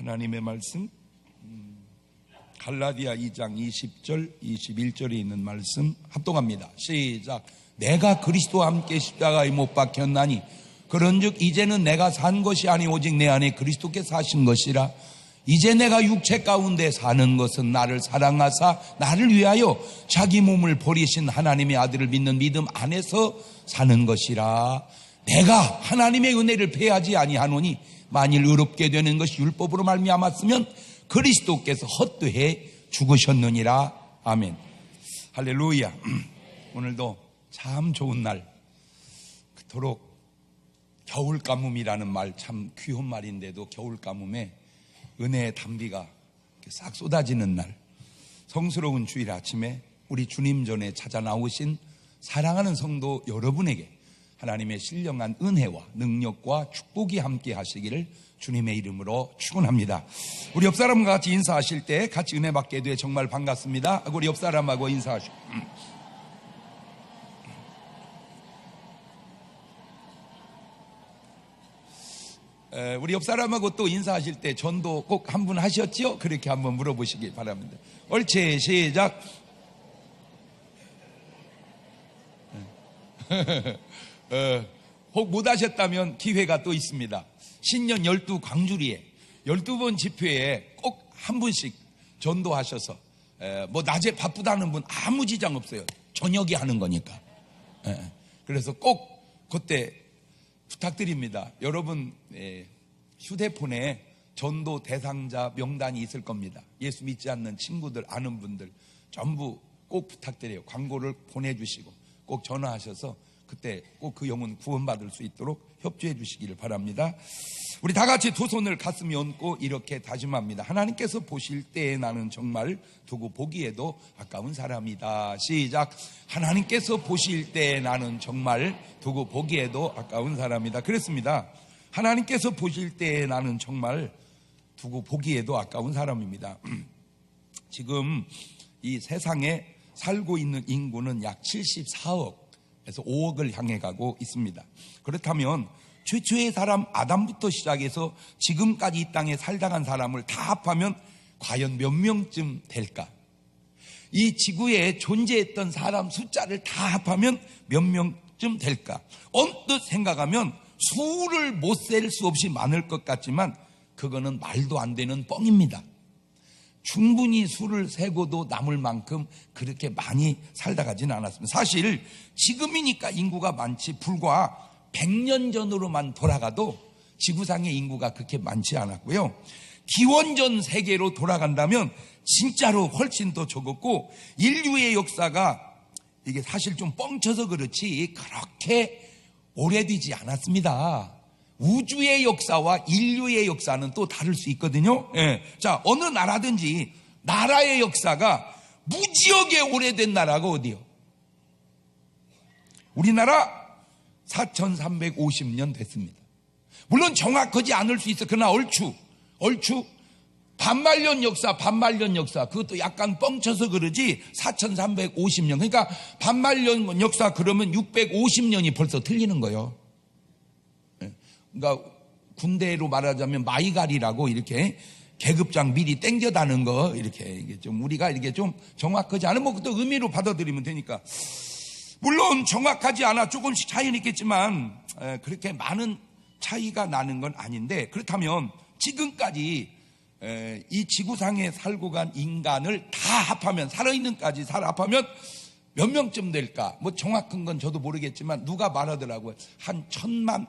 하나님의 말씀 갈라디아 2장 20절 21절에 있는 말씀 합독합니다. 시작. 내가 그리스도와 함께 십자가에 못 박혔나니 그런즉 이제는 내가 산 것이 아니 오직 내 안에 그리스도께 사신 것이라. 이제 내가 육체 가운데 사는 것은 나를 사랑하사 나를 위하여 자기 몸을 버리신 하나님의 아들을 믿는 믿음 안에서 사는 것이라. 내가 하나님의 은혜를 패하지 아니하노니 만일 의롭게 되는 것이 율법으로 말미암았으면 그리스도께서 헛되이 죽으셨느니라. 아멘. 할렐루야. 오늘도 참 좋은 날, 그토록 겨울 가뭄이라는 말 참 귀한 말인데도 겨울 가뭄에 은혜의 단비가 싹 쏟아지는 날, 성스러운 주일 아침에 우리 주님 전에 찾아 나오신 사랑하는 성도 여러분에게 하나님의 신령한 은혜와 능력과 축복이 함께 하시기를 주님의 이름으로 축원합니다. 우리 옆 사람과 같이 인사하실 때 같이 은혜 받게 돼 정말 반갑습니다. 우리 옆 사람하고 인사하시고, 우리 옆 사람하고 또 인사하실 때 전도 꼭 한 분 하셨죠? 그렇게 한번 물어보시기 바랍니다. 옳지, 시작. 혹 못 하셨다면 기회가 또 있습니다. 신년 12 광주리에 12번 집회에 꼭 한 분씩 전도하셔서, 뭐 낮에 바쁘다는 분 아무 지장 없어요. 저녁에 하는 거니까. 그래서 꼭 그때 부탁드립니다. 여러분 휴대폰에 전도 대상자 명단이 있을 겁니다. 예수 믿지 않는 친구들, 아는 분들 전부 꼭 부탁드려요. 광고를 보내주시고 꼭 전화하셔서 그때 꼭 그 영혼 구원받을 수 있도록 협조해 주시기를 바랍니다. 우리 다 같이 두 손을 가슴에 얹고 이렇게 다짐합니다. 하나님께서 보실 때에 나는 정말 두고 보기에도 아까운 사람이다. 시작. 하나님께서 보실 때에 나는 정말 두고 보기에도 아까운 사람이다. 그랬습니다. 하나님께서 보실 때에 나는 정말 두고 보기에도 아까운 사람입니다. 지금 이 세상에 살고 있는 인구는 약 74억에서 5억을 향해 가고 있습니다. 그렇다면 최초의 사람 아담부터 시작해서 지금까지 이 땅에 살다 간 사람을 다 합하면 과연 몇 명쯤 될까? 이 지구에 존재했던 사람 숫자를 다 합하면 몇 명쯤 될까? 언뜻 생각하면 수를 못 셀 수 없이 많을 것 같지만 그거는 말도 안 되는 뻥입니다. 충분히 수를 세고도 남을 만큼 그렇게 많이 살다 가지는 않았습니다. 사실 지금이니까 인구가 많지 불과 100년 전으로만 돌아가도 지구상의 인구가 그렇게 많지 않았고요. 기원전 세계로 돌아간다면 진짜로 훨씬 더 적었고, 인류의 역사가 이게 사실 좀 뻥쳐서 그렇지 그렇게 오래되지 않았습니다. 우주의 역사와 인류의 역사는 또 다를 수 있거든요. 자, 어느 나라든지 나라의 역사가 무지하게 오래된 나라가 어디요? 우리나라 4350년 됐습니다. 물론 정확하지 않을 수 있어. 그러나 얼추 반말년 역사 그것도 약간 뻥쳐서 그러지 4350년. 그러니까 반말년 역사 그러면 650년이 벌써 틀리는 거예요. 그러니까 군대로 말하자면 마이갈이라고 이렇게 계급장 미리 땡겨다는 거, 이렇게 이게 좀 우리가 이게 좀 정확하지 않은 뭐 그것도 의미로 받아들이면 되니까. 물론 정확하지 않아 조금씩 차이는 있겠지만 그렇게 많은 차이가 나는 건 아닌데, 그렇다면 지금까지 이 지구상에 살고 간 인간을 다 합하면, 살아있는까지 합하면 몇 명쯤 될까? 뭐 정확한 건 저도 모르겠지만 누가 말하더라고요. 한 1000억만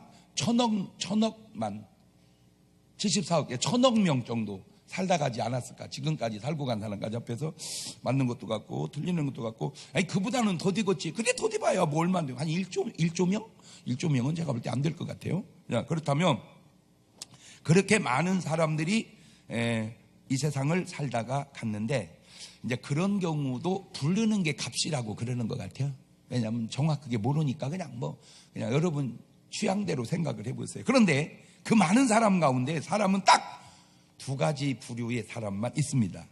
74억, 1000억 명 정도 살다 가지 않았을까? 지금까지 살고 간 사람까지 합해서 맞는 것도 같고 틀리는 것도 같고, 아니 그보다는 더 되겠지. 근데 더 돼봐야 뭐 얼마 안 돼요. 한 1조 명? 1조 명은 제가 볼 때 안 될 것 같아요. 자, 그렇다면 그렇게 많은 사람들이 이 세상을 살다가 갔는데, 이제 그런 경우도 부르는 게 값이라고 그러는 것 같아요. 왜냐하면 정확하게 모르니까 그냥 여러분 취향대로 생각을 해보세요. 그런데 그 많은 사람 가운데 사람은 딱 두 가지 부류의 사람만 있습니다.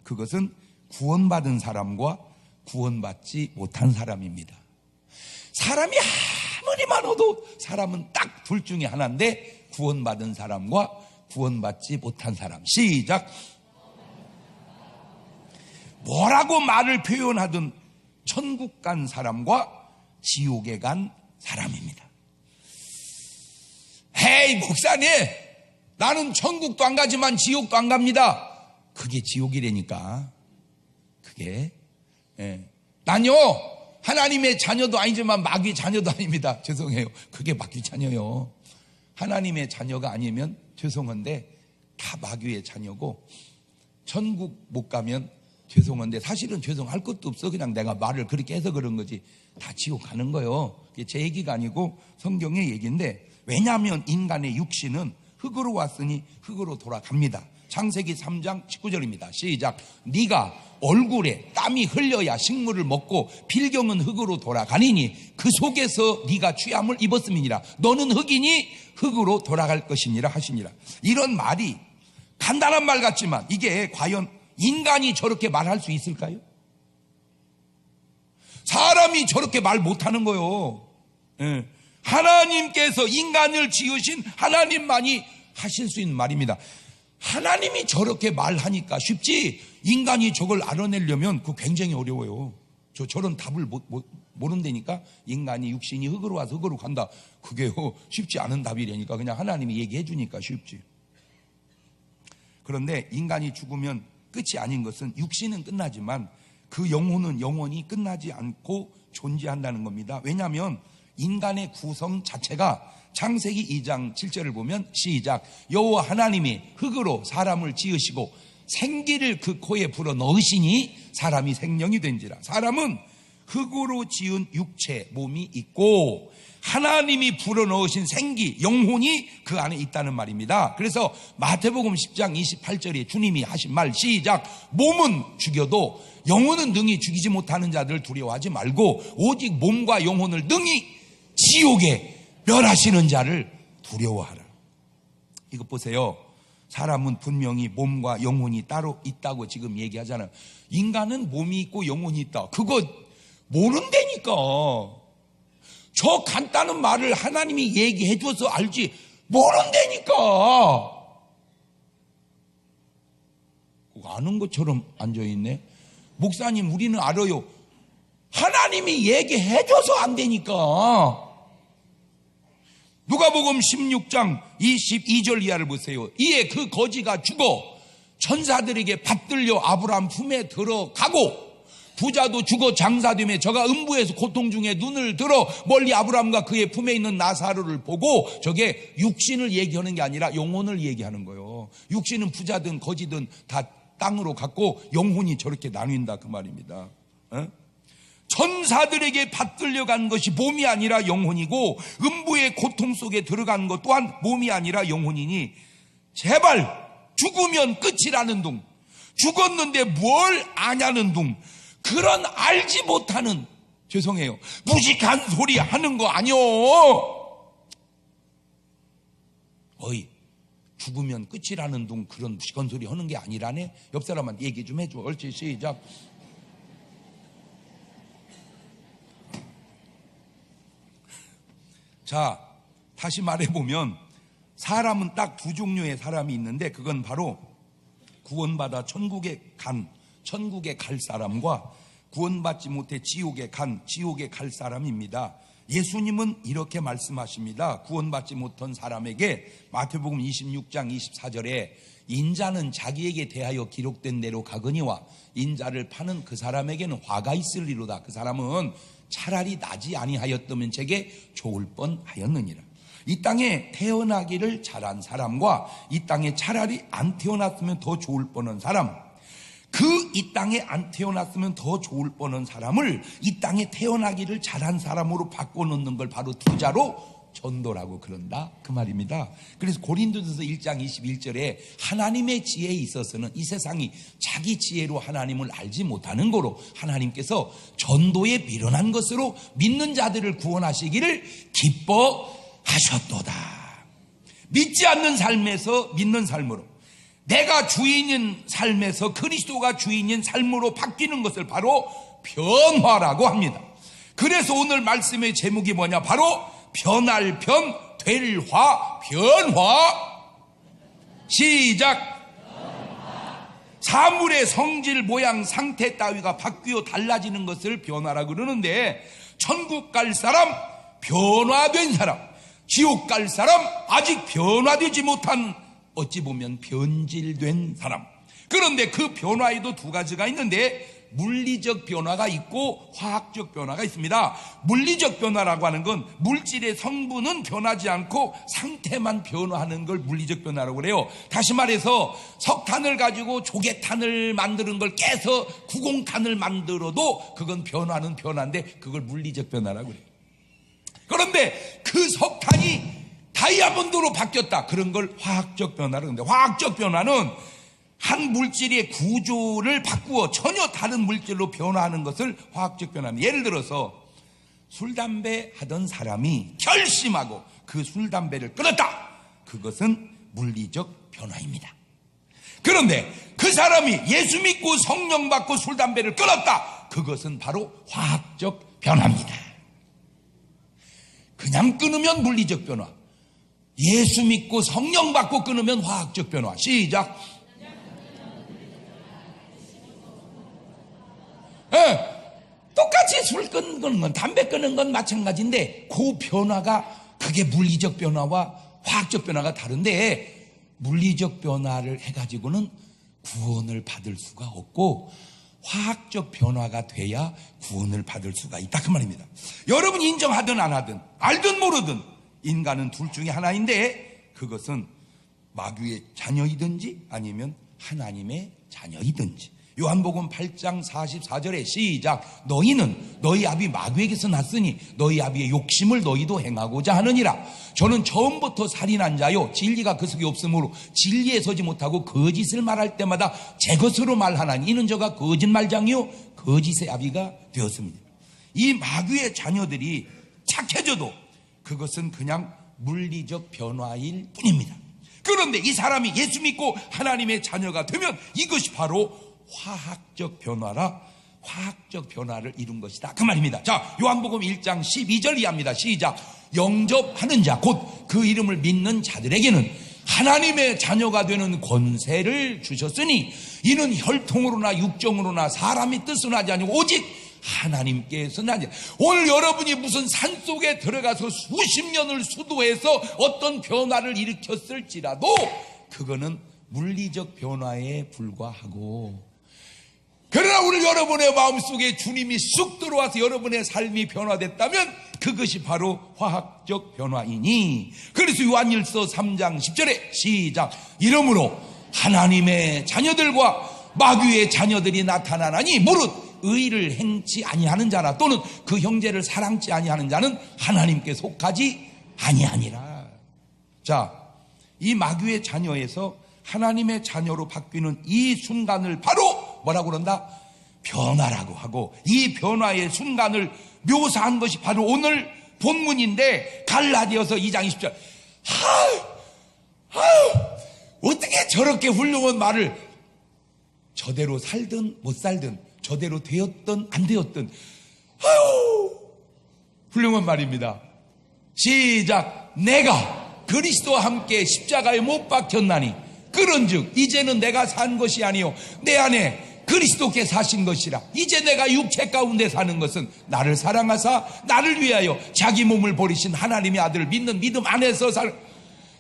그것은 구원받은 사람과 구원받지 못한 사람입니다. 사람이 아무리 많아도 사람은 딱 둘 중에 하나인데, 구원받은 사람과 구원받지 못한 사람. 시작. 뭐라고 말을 표현하든 천국 간 사람과 지옥에 간 사람입니다. 헤이 목사님, 나는 천국도 안 가지만 지옥도 안 갑니다. 그게 지옥이라니까. 그게 난요 하나님의 자녀도 아니지만 마귀 자녀도 아닙니다. 죄송해요. 그게 마귀 자녀요. 하나님의 자녀가 아니면 죄송한데 다 마귀의 자녀고, 천국 못 가면 죄송한데 사실은 죄송할 것도 없어. 그냥 내가 말을 그렇게 해서 그런 거지. 다 지옥 가는 거예요. 그게 제 얘기가 아니고 성경의 얘기인데, 왜냐하면 인간의 육신은 흙으로 왔으니 흙으로 돌아갑니다. 창세기 3장 19절입니다. 시작. 네가 얼굴에 땀이 흘려야 식물을 먹고 필경은 흙으로 돌아가니니 그 속에서 네가 취함을 입었음이니라. 너는 흙이니 흙으로 돌아갈 것이니라 하시니라. 이런 말이 간단한 말 같지만 이게 과연 인간이 저렇게 말할 수 있을까요? 사람이 저렇게 말 못하는 거요. 하나님께서 인간을 지으신 하나님만이 하실 수 있는 말입니다. 하나님이 저렇게 말하니까 쉽지, 인간이 저걸 알아내려면 그거 굉장히 어려워요. 저런 답을 모른다니까. 인간이 육신이 흙으로 와서 흙으로 간다. 그게요 쉽지 않은 답이라니까. 그냥 하나님이 얘기해 주니까 쉽지. 그런데 인간이 죽으면 끝이 아닌 것은, 육신은 끝나지만 그 영혼은 영원히 끝나지 않고 존재한다는 겁니다. 왜냐하면 인간의 구성 자체가 창세기 2장 7절을 보면 시작. 여호와 하나님이 흙으로 사람을 지으시고 생기를 그 코에 불어 넣으시니 사람이 생명이 된지라. 사람은 흙으로 지은 육체 몸이 있고 하나님이 불어넣으신 생기 영혼이 그 안에 있다는 말입니다. 그래서 마태복음 10장 28절에 주님이 하신 말 시작. 몸은 죽여도 영혼은 능히 죽이지 못하는 자들을 두려워하지 말고 오직 몸과 영혼을 능히 지옥에 멸하시는 자를 두려워하라. 이것 보세요. 사람은 분명히 몸과 영혼이 따로 있다고 지금 얘기하잖아요. 인간은 몸이 있고 영혼이 있다. 그거 모른다니까. 저 간단한 말을 하나님이 얘기해 줘서 알지 모른다니까. 아는 것처럼 앉아있네. 목사님 우리는 알아요. 하나님이 얘기해 줘서 안 되니까. 누가복음 16장 22절 이하를 보세요. 이에 그 거지가 죽어 천사들에게 받들려 아브라함 품에 들어가고 부자도 죽어 장사되며 저가 음부에서 고통 중에 눈을 들어 멀리 아브라함과 그의 품에 있는 나사로를 보고, 저게 육신을 얘기하는 게 아니라 영혼을 얘기하는 거예요. 육신은 부자든 거지든 다 땅으로 갔고 영혼이 저렇게 나뉜다 그 말입니다. 천사들에게 받들려 간 것이 몸이 아니라 영혼이고 음부의 고통 속에 들어간 것 또한 몸이 아니라 영혼이니 제발 죽으면 끝이라는 둥, 죽었는데 뭘 아냐는 둥, 그런 알지 못하는, 죄송해요, 무식한 소리 하는 거 아니요. 어이, 죽으면 끝이라는 둥 그런 무식한 소리 하는 게 아니라네. 옆 사람한테 얘기 좀 해줘. 옳지, 시작. 자, 다시 말해보면 사람은 딱 두 종류의 사람이 있는데 그건 바로 구원받아 천국에 갈 사람과 구원받지 못해 지옥에 갈 사람입니다. 예수님은 이렇게 말씀하십니다. 구원받지 못한 사람에게 마태복음 26장 24절에 인자는 자기에게 대하여 기록된 대로 가거니와 인자를 파는 그 사람에게는 화가 있으리로다. 그 사람은 차라리 나지 아니하였다면 제게 좋을 뻔하였느니라. 이 땅에 태어나기를 잘한 사람과 이 땅에 차라리 안 태어났으면 더 좋을 뻔한 사람, 이 땅에 안 태어났으면 더 좋을 뻔한 사람을 이 땅에 태어나기를 잘한 사람으로 바꿔놓는 걸 바로 투자로 전도라고 그런다 그 말입니다. 그래서 고린도전서 1장 21절에 하나님의 지혜에 있어서는 이 세상이 자기 지혜로 하나님을 알지 못하는 거로 하나님께서 전도에 미련한 것으로 믿는 자들을 구원하시기를 기뻐하셨도다. 믿지 않는 삶에서 믿는 삶으로, 내가 주인인 삶에서 그리스도가 주인인 삶으로 바뀌는 것을 바로 변화라고 합니다. 그래서 오늘 말씀의 제목이 뭐냐, 바로 변할 변, 될 화, 변화. 시작. 사물의 성질, 모양, 상태 따위가 바뀌어 달라지는 것을 변화라고 그러는데, 천국 갈 사람, 변화된 사람, 지옥 갈 사람, 아직 변화되지 못한, 어찌 보면 변질된 사람. 그런데 그 변화에도 두 가지가 있는데, 물리적 변화가 있고 화학적 변화가 있습니다. 물리적 변화라고 하는 건 물질의 성분은 변하지 않고 상태만 변화하는 걸 물리적 변화라고 그래요. 다시 말해서 석탄을 가지고 조개탄을 만드는 걸 깨서 구공탄을 만들어도 그건 변화는 변화인데 그걸 물리적 변화라고 그래요. 그런데 그 석탄이 다이아몬드로 바뀌었다, 그런 걸 화학적 변화라고 하는데, 화학적 변화는 한 물질의 구조를 바꾸어 전혀 다른 물질로 변화하는 것을 화학적 변화입니다. 예를 들어서 술, 담배 하던 사람이 결심하고 그 술, 담배를 끊었다. 그것은 물리적 변화입니다. 그런데 그 사람이 예수 믿고 성령 받고 술, 담배를 끊었다. 그것은 바로 화학적 변화입니다. 그냥 끊으면 물리적 변화, 예수 믿고 성령 받고 끊으면 화학적 변화. 시작. 똑같이 술 끊는 건, 담배 끊는 건 마찬가지인데 그 변화가, 그게 물리적 변화와 화학적 변화가 다른데, 물리적 변화를 해가지고는 구원을 받을 수가 없고 화학적 변화가 돼야 구원을 받을 수가 있다, 그 말입니다. 여러분 인정하든 안 하든 알든 모르든 인간은 둘 중에 하나인데, 그것은 마귀의 자녀이든지 아니면 하나님의 자녀이든지. 요한복음 8장 44절에 시작. 너희는 너희 아비 마귀에게서 났으니 너희 아비의 욕심을 너희도 행하고자 하느니라. 저는 처음부터 살인한 자요, 진리가 그 속에 없으므로 진리에 서지 못하고 거짓을 말할 때마다 제 것으로 말하나니 이는 저가 거짓말장이요 거짓의 아비가 되었습니다. 이 마귀의 자녀들이 착해져도 그것은 그냥 물리적 변화일 뿐입니다. 그런데 이 사람이 예수 믿고 하나님의 자녀가 되면 이것이 바로 화학적 변화라, 화학적 변화를 이룬 것이다, 그 말입니다. 자, 요한복음 1장 12절 이하입니다. 시작. 영접하는 자, 곧 그 이름을 믿는 자들에게는 하나님의 자녀가 되는 권세를 주셨으니 이는 혈통으로나 육정으로나 사람의 뜻은 하지 아니고 오직 하나님께서 나지. 오늘 여러분이 무슨 산속에 들어가서 수십 년을 수도해서 어떤 변화를 일으켰을지라도 그거는 물리적 변화에 불과하고, 그러나 오늘 여러분의 마음속에 주님이 쑥 들어와서 여러분의 삶이 변화됐다면 그것이 바로 화학적 변화이니, 그래서 요한일서 3장 10절에 시작. 이러므로 하나님의 자녀들과 마귀의 자녀들이 나타나나니 무릇 의를 행치 아니하는 자나 또는 그 형제를 사랑치 아니하는 자는 하나님께 속하지 아니하니라. 자, 이 마귀의 자녀에서 하나님의 자녀로 바뀌는 이 순간을 바로 뭐라고 그런다? 변화라고 하고, 이 변화의 순간을 묘사한 것이 바로 오늘 본문인데, 갈라디아서 2장 20절. 어떻게 저렇게 훌륭한 말을, 저대로 살든 못 살든 저대로 되었든 안 되었든 훌륭한 말입니다. 시작. 내가 그리스도와 함께 십자가에 못 박혔나니 그런즉 이제는 내가 산 것이 아니요 내 안에 그리스도께 사신 것이라. 이제 내가 육체 가운데 사는 것은 나를 사랑하사 나를 위하여 자기 몸을 버리신 하나님의 아들을 믿는 믿음 안에서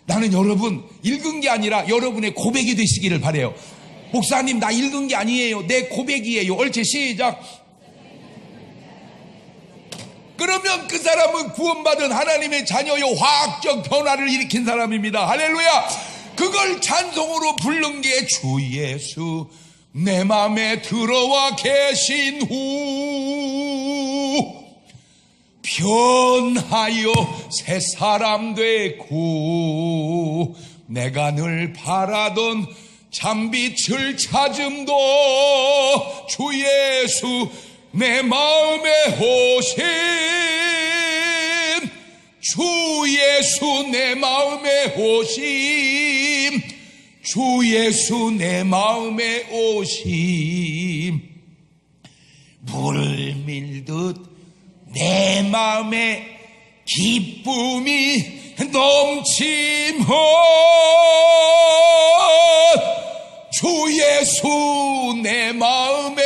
나는 여러분 읽은 게 아니라 여러분의 고백이 되시기를 바라요. 목사님, 나 읽은 게 아니에요, 내 고백이에요. 옳지, 시작. 그러면 그 사람은 구원받은 하나님의 자녀요, 화학적 변화를 일으킨 사람입니다. 할렐루야. 그걸 찬송으로 부른 게 주 예수 내 맘에 들어와 계신 후 변하여 새 사람 되고 내가 늘 바라던 참빛을 찾음도 주 예수 내 마음에 오신 주 예수 내 마음에 오심 주 예수 내 마음에 오심 물밀듯 내 마음에 기쁨이 넘침헌 주 예수 내 마음에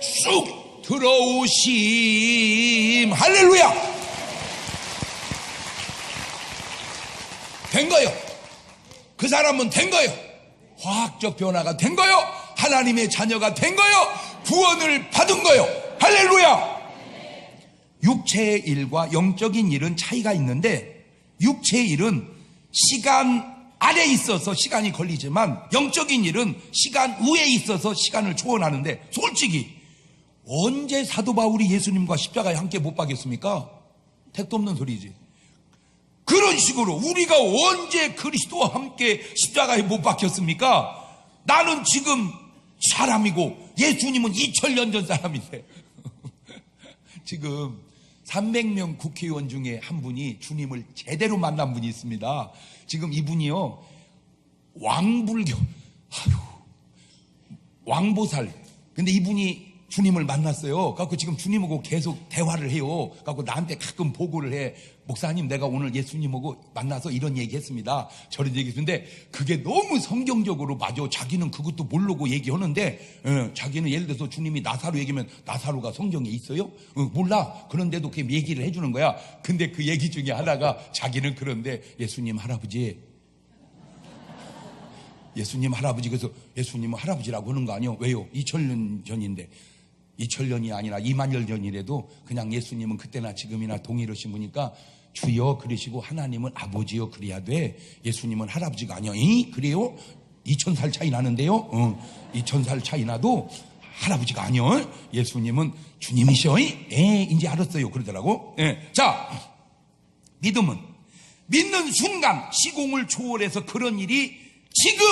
쑥 들어오심. 할렐루야. 된 거요. 그 사람은 된 거요. 화학적 변화가 된 거요. 하나님의 자녀가 된 거요. 구원을 받은 거요. 할렐루야. 육체의 일과 영적인 일은 차이가 있는데, 육체의 일은 시간 아래에 있어서 시간이 걸리지만 영적인 일은 시간 위에 있어서 시간을 초월하는데, 솔직히 언제 사도 바울이 예수님과 십자가에 함께 못 박였습니까? 택도 없는 소리지. 그런 식으로 우리가 언제 그리스도와 함께 십자가에 못 박혔습니까? 나는 지금 사람이고 예수님은 2000년 전 사람인데 지금 300명 국회의원 중에 한 분이 주님을 제대로 만난 분이 있습니다. 지금 이분이요, 왕불교, 왕보살. 근데 이분이 주님을 만났어요. 그래서 지금 주님하고 계속 대화를 해요. 그래서 나한테 가끔 보고를 해. 목사님, 내가 오늘 예수님하고 만나서 이런 얘기 했습니다. 저런 얘기 했는데, 그게 너무 성경적으로 맞아. 자기는 그것도 모르고 얘기하는데, 자기는 예를 들어서 주님이 나사로 얘기하면 나사로가 성경에 있어요? 몰라. 그런데도 그 얘기를 해주는 거야. 근데 그 얘기 중에 하나가 자기는 그런데 예수님 할아버지, 예수님 할아버지, 그래서 예수님은 할아버지라고 하는 거 아니요? 왜요? 2000년 전인데. 2000년이 아니라 2만년 전이라도 그냥 예수님은 그때나 지금이나 동일하신 분이니까 주여 그러시고 하나님은 아버지여 그래야 돼. 예수님은 할아버지가 아니야. 그래요? 2000살 차이 나는데요. 2000살 차이 나도 할아버지가 아니요. 예수님은 주님이셔. 이제 알았어요. 그러더라고. 자, 믿음은 믿는 순간 시공을 초월해서 그런 일이 지금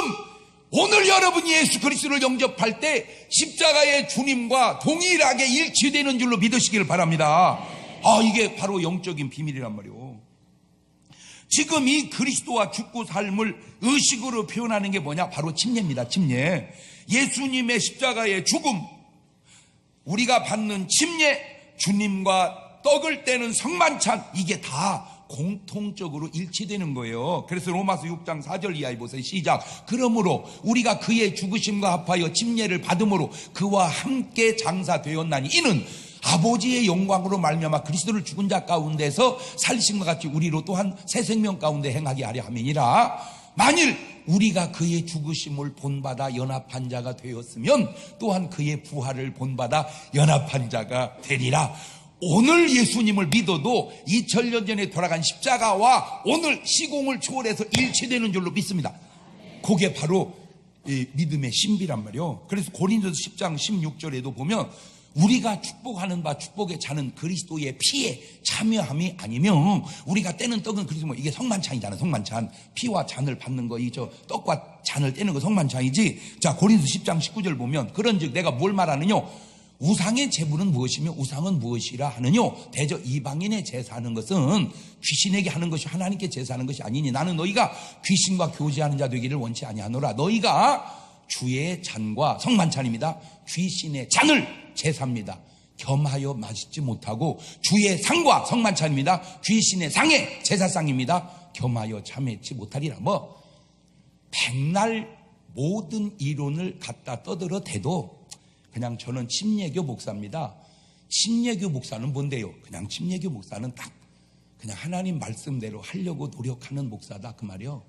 오늘 여러분이 예수 그리스도를 영접할 때 십자가의 주님과 동일하게 일치되는 줄로 믿으시기를 바랍니다. 이게 바로 영적인 비밀이란 말이에요. 지금 이 그리스도와 죽고 삶을 의식으로 표현하는 게 뭐냐? 바로 침례입니다. 침례. 예수님의 십자가의 죽음, 우리가 받는 침례, 주님과 떡을 떼는 성만찬, 이게 다 공통적으로 일치되는 거예요. 그래서 로마서 6장 4절 이하에 보세요. 시작. 그러므로 우리가 그의 죽으심과 합하여 침례를 받음으로 그와 함께 장사되었나니 이는 아버지의 영광으로 말미암아 그리스도를 죽은 자 가운데서 살리심과 같이 우리로 또한 새 생명 가운데 행하게 하려 함이니라. 만일 우리가 그의 죽으심을 본받아 연합한 자가 되었으면 또한 그의 부활을 본받아 연합한 자가 되리라. 오늘 예수님을 믿어도 2000년 전에 돌아간 십자가와 오늘 시공을 초월해서 일치되는 줄로 믿습니다. 그게 바로 믿음의 신비란 말이에요. 그래서 고린도서 10장 16절에도 보면 우리가 축복하는 바 축복의 잔은 그리스도의 피에 참여함이 아니면 우리가 떼는 떡은 그리스도 이게 성만찬이잖아. 성만찬. 피와 잔을 받는 거, 떡과 잔을 떼는 거 성만찬이지. 자, 고린도서 10장 19절 보면 그런즉 내가 뭘 말하느냐? 우상의 제물은 무엇이며 우상은 무엇이라 하느뇨? 대저 이방인의 제사하는 것은 귀신에게 하는 것이 하나님께 제사하는 것이 아니니 나는 너희가 귀신과 교제하는 자 되기를 원치 아니하노라. 너희가 주의 잔과 성만찬입니다. 귀신의 잔을 제사입니다. 겸하여 마시지 못하고 주의 상과 성만찬입니다. 귀신의 상의 제사상입니다. 겸하여 참회치 못하리라. 백날 모든 이론을 갖다 떠들어 대도 그냥 저는 침례교 목사입니다. 침례교 목사는 뭔데요? 그냥 침례교 목사는 딱 그냥 하나님 말씀대로 하려고 노력하는 목사다 그 말이요.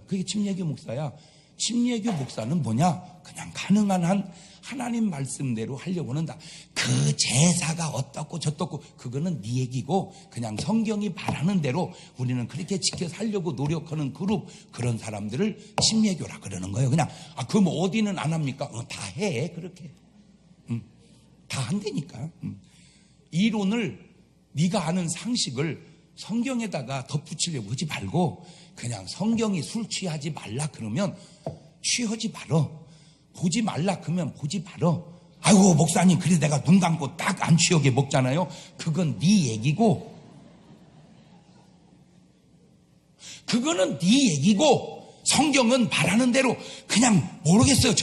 그게 침례교 목사야. 침례교 목사는 뭐냐? 그냥 가능한 한 하나님 말씀대로 하려고 한다. 그 제사가 어떻고 저떻고 그거는 네 얘기고 그냥 성경이 말하는 대로 우리는 그렇게 지켜 살려고 노력하는 그룹, 그런 사람들을 침례교라 그러는 거예요. 그냥 그럼 어디는 안 합니까? 다 해 그렇게. 다 한다니까. 이론을 네가 아는 상식을 성경에다가 덧붙이려고 하지 말고 그냥 성경이 술 취하지 말라 그러면 취하지 말어. 보지 말라 그러면 보지 말어. 아이고 목사님 그래 내가 눈 감고 딱 안 취하게 먹잖아요. 그건 네 얘기고 그거는 네 얘기고 성경은 말하는 대로 그냥 모르겠어요.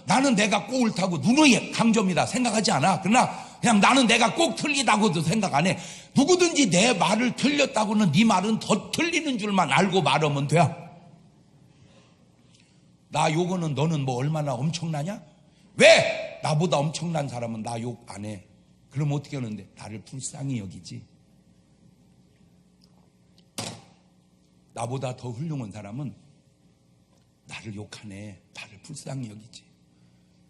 나는 내가 꼴 타고 누누이 강조입니다. 생각하지 않아. 그러나 그냥 나는 내가 꼭 틀리다고도 생각 안 해. 누구든지 내 말을 틀렸다고는 네 말은 더 틀리는 줄만 알고 말하면 돼. 나 요거는 너는 뭐 얼마나 엄청나냐? 왜? 나보다 엄청난 사람은 나 욕 안 해. 그럼 어떻게 하는데? 나를 불쌍히 여기지. 나보다 더 훌륭한 사람은 나를 욕하네. 나를 불쌍히 여기지.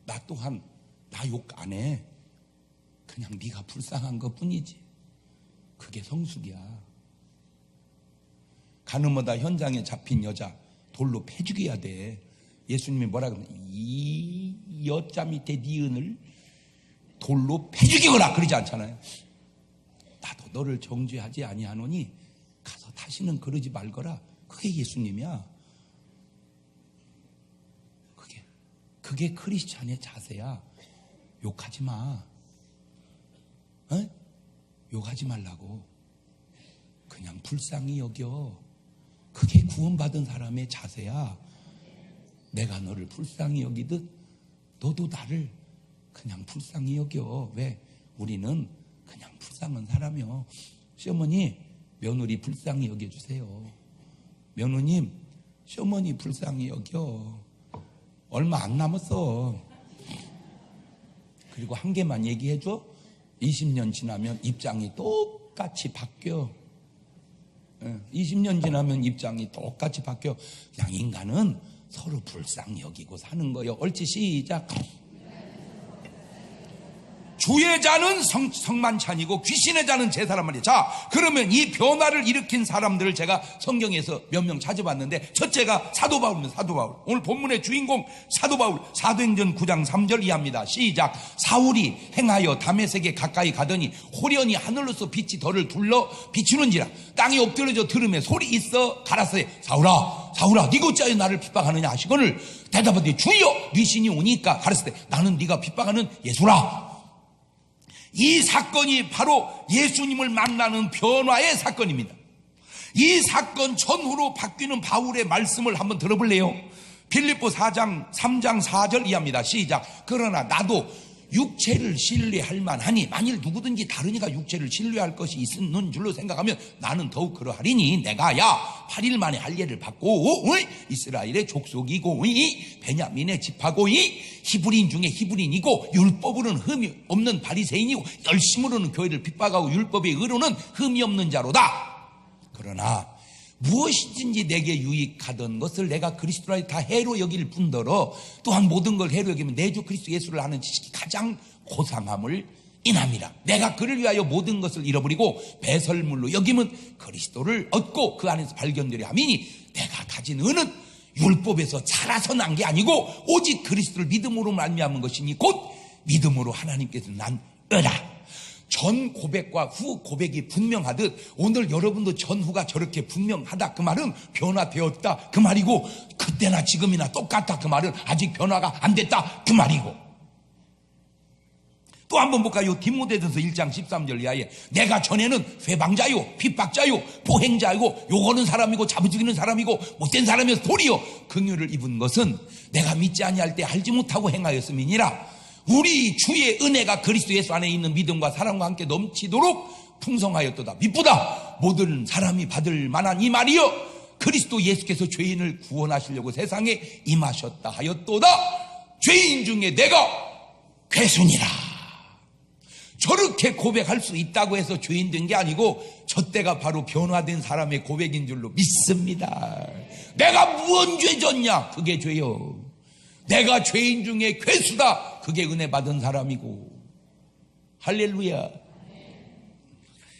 나 또한 나 욕 안 해. 그냥 네가 불쌍한 것뿐이지. 그게 성숙이야. 가늠하다 현장에 잡힌 여자 돌로 패 죽여야 돼. 예수님이 뭐라 그러면 이 여자 밑에 네 은을 돌로 패 죽이거라 그러지 않잖아요. 나도 너를 정죄하지 아니하노니 가서 다시는 그러지 말거라. 그게 예수님이야. 그게 크리스찬의 자세야. 욕하지 마. 어? 욕하지 말라고. 그냥 불쌍히 여겨. 그게 구원받은 사람의 자세야. 내가 너를 불쌍히 여기듯 너도 나를 그냥 불쌍히 여겨. 왜? 우리는 그냥 불쌍한 사람이요. 시어머니, 며느리 불쌍히 여겨주세요. 며느님, 시어머니 불쌍히 여겨. 얼마 안 남았어. 그리고 한 개만 얘기해줘. 20년 지나면 입장이 똑같이 바뀌어. 20년 지나면 입장이 똑같이 바뀌어. 그냥 인간은 서로 불쌍히 여기고 사는 거예요. 옳지, 시작. 주의 자는 성만찬이고 귀신의 자는 제사란 말이에요. 자, 그러면 이 변화를 일으킨 사람들을 제가 성경에서 몇 명 찾아봤는데, 첫째가 사도 바울입니다. 사도 바울. 오늘 본문의 주인공 사도 바울. 사도행전 9장 3절 이하입니다. 시작. 사울이 행하여 다메섹에 가까이 가더니 호련히 하늘로서 빛이 더를 둘러 비추는지라. 땅에 엎드려져 들으며 소리 있어 가라사대 사울아 사울아 네가 어찌하여 나를 핍박하느냐 하시거늘 대답하되 주여 네 신이 오니까 가라사대 나는 네가 핍박하는 예수라. 이 사건이 바로 예수님을 만나는 변화의 사건입니다. 이 사건 전후로 바뀌는 바울의 말씀을 한번 들어볼래요? 빌립보 4장 3장 4절 이하입니다. 시작. 그러나 나도 육체를 신뢰할 만하니 만일 누구든지 다른 이가 육체를 신뢰할 것이 있는 줄로 생각하면 나는 더욱 그러하리니 내가 8일 만에 할례를 받고 이스라엘의 족속이고 베냐민의 집하고 히브리인 중에 히브리인이고 율법으로는 흠이 없는 바리새인이고 열심으로는 교회를 핍박하고 율법의 의로는 흠이 없는 자로다. 그러나 무엇이든지 내게 유익하던 것을 내가 그리스도라 다 해로 여길 뿐더러 또한 모든 걸 해로 여기면 내 주 그리스도 예수를 아는 지식이 가장 고상함을 인함이라. 내가 그를 위하여 모든 것을 잃어버리고 배설물로 여기면 그리스도를 얻고 그 안에서 발견되려 함이니 내가 가진 은은 율법에서 자라서 난 게 아니고 오직 그리스도를 믿음으로 말미암은 것이니 곧 믿음으로 하나님께서 난 은하. 전 고백과 후 고백이 분명하듯 오늘 여러분도 전후가 저렇게 분명하다 그 말은 변화되었다 그 말이고, 그때나 지금이나 똑같다 그 말은 아직 변화가 안 됐다 그 말이고. 또 한번 볼까요? 디모데전서 1장 13절 이하에 내가 전에는 회방자요 핍박자요 보행자요 욕하는 사람이고 잡아죽이는 사람이고 못된 사람이어서 도리어 긍휼을 입은 것은 내가 믿지 아니할 때 알지 못하고 행하였음이니라. 우리 주의 은혜가 그리스도 예수 안에 있는 믿음과 사랑과 함께 넘치도록 풍성하였도다. 미쁘다. 모든 사람이 받을 만한 이 말이여 그리스도 예수께서 죄인을 구원하시려고 세상에 임하셨다 하였도다. 죄인 중에 내가 괴순이라. 저렇게 고백할 수 있다고 해서 죄인 된 게 아니고 저 때가 바로 변화된 사람의 고백인 줄로 믿습니다. 내가 무언 죄 졌냐? 그게 죄요. 내가 죄인 중에 괴수다. 그게 은혜 받은 사람이고. 할렐루야.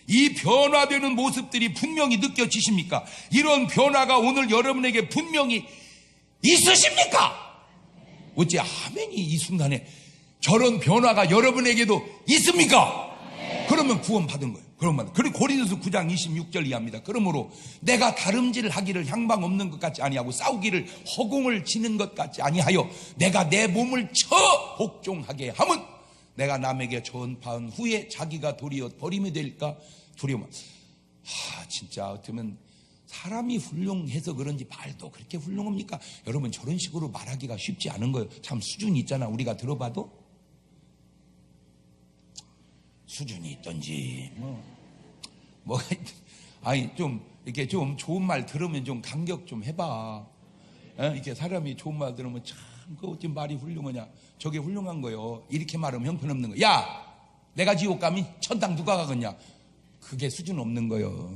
이 변화되는 모습들이 분명히 느껴지십니까? 이런 변화가 오늘 여러분에게 분명히 있으십니까? 어째 아멘이 이 순간에 저런 변화가 여러분에게도 있습니까? 그러면 구원 받은 거예요. 그리고 고린도서 9장 26절 이하입니다. 그러므로 내가 다름질을 하기를 향방 없는 것 같지 아니하고 싸우기를 허공을 치는 것 같지 아니하여 내가 내 몸을 쳐 복종하게 함은 내가 남에게 전파한 후에 자기가 도리어 버림이 될까 두려워. 진짜 어쩌면 사람이 훌륭해서 그런지 말도 그렇게 훌륭합니까? 여러분 저런 식으로 말하기가 쉽지 않은 거예요. 참 수준이 있잖아. 우리가 들어봐도 수준이 있던지 뭐가 아니 좀 이렇게 좀 좋은 말 들으면 좀 간격 좀 해봐. 이렇게 사람이 좋은 말 들으면 참 그 어찌 말이 훌륭하냐, 저게 훌륭한 거요. 이렇게 말하면 형편없는 거. 야, 내가 지옥 가면 천당 누가 가겠냐? 그게 수준 없는 거요.